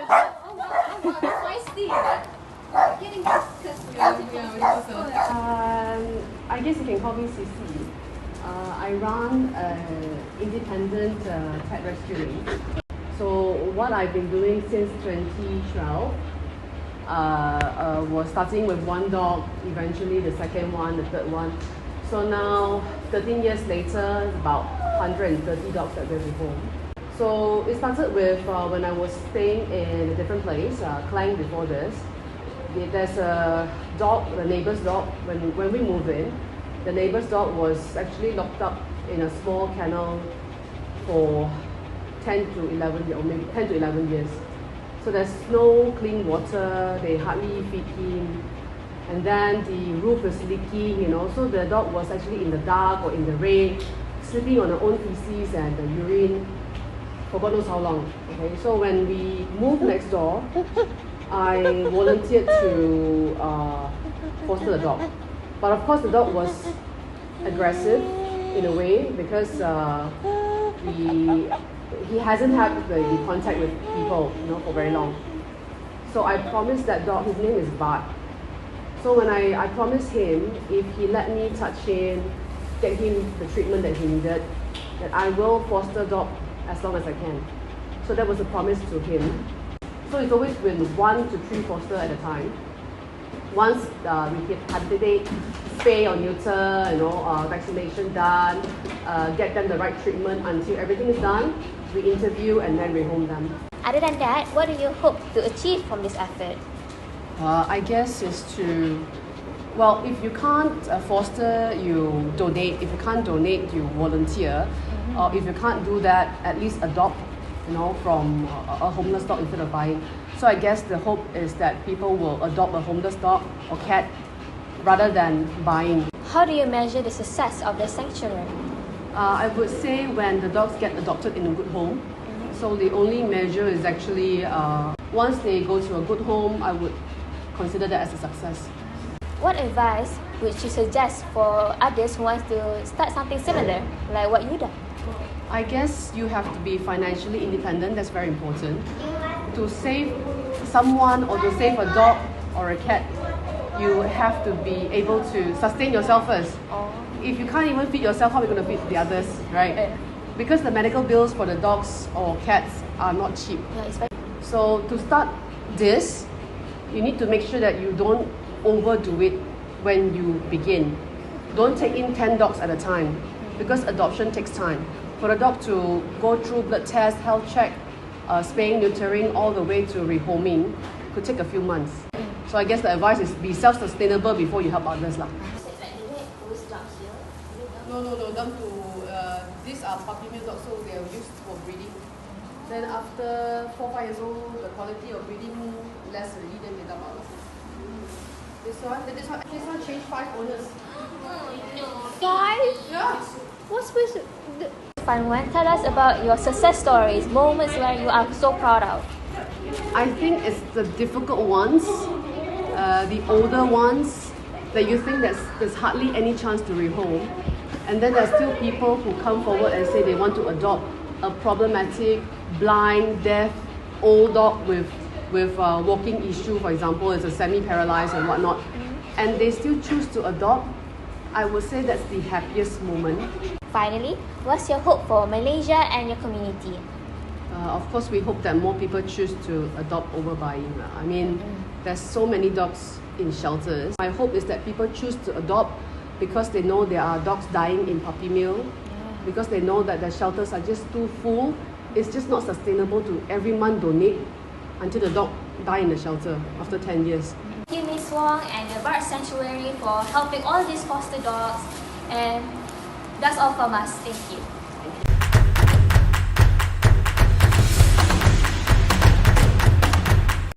I guess you can call me CC. I run an independent terrestrial. So what I've been doing since 2012 was starting with one dog, eventually the second one, the third one. So now, 13 years later, about 130 dogs that live at home. So it started with when I was staying in a different place, Klang before this. There's a dog, the neighbor's dog, when we moved in, the neighbor's dog was actually locked up in a small kennel for 10 to 11 years, or maybe 10 to 11 years. So there's no clean water, they hardly feed him. And then the roof is leaky, so the dog was actually in the dark or in the rain, sleeping on her own feces and the urine for God knows how long. Okay, so when we moved next door, I volunteered to foster the dog. But of course the dog was aggressive in a way because he hasn't had the contact with people for very long. So I promised that dog, his name is Bart. So when I promised him, if he let me touch him, get him the treatment that he needed, that I will foster dog as long as I can. So that was a promise to him. So it's always been 1 to 3 foster at a time. Once we rehabilitate, spay or neuter, vaccination done, get them the right treatment until everything is done, we interview and then rehome them. Other than that, what do you hope to achieve from this effort? I guess is to, well, if you can't foster, you donate. If you can't donate, you volunteer. Or if you can't do that, at least adopt, from a homeless dog instead of buying. So I guess the hope is that people will adopt a homeless dog or cat rather than buying. How do you measure the success of the sanctuary? I would say when the dogs get adopted in a good home. So the only measure is actually once they go to a good home, I would consider that as a success. What advice would you suggest for others who want to start something similar, like what you done? I guess you have to be financially independent. That's very important. To save someone or to save a dog or a cat, you have to be able to sustain yourself first. If you can't even feed yourself, how are you going to feed the others, right? Because the medical bills for the dogs or cats are not cheap. So to start this, you need to make sure that you don't overdo it when you begin. Don't take in 10 dogs at a time because adoption takes time. For a dog to go through blood tests, health check, spaying, neutering, all the way to rehoming could take a few months. So I guess the advice is be self-sustainable before you help others. No, dump to, these are puppy mill dogs, so they are used for breeding. Then after 4-5 years old, the quality of breeding less already, then they dump out. This one changed 5 owners. No. 5? Yeah. What's special? Fun one. Tell us about your success stories, moments where you are so proud of. I think it's the difficult ones, the older ones that you think there's hardly any chance to rehome. And then there's still people who come forward and say they want to adopt a problematic, blind, deaf, old dog with walking issue, for example, it's a semi-paralyzed and whatnot. And they still choose to adopt. I would say that's the happiest moment. Finally, what's your hope for Malaysia and your community? Of course, we hope that more people choose to adopt over buying. I mean, there's so many dogs in shelters. My hope is that people choose to adopt because they know there are dogs dying in puppy mill, because they know that the shelters are just too full. It's just not sustainable to every month donate until the dog die in the shelter after 10 years. Thank you, Ms. Wong and the Bart Sanctuary for helping all these foster dogs. And that's all from us. Thank you.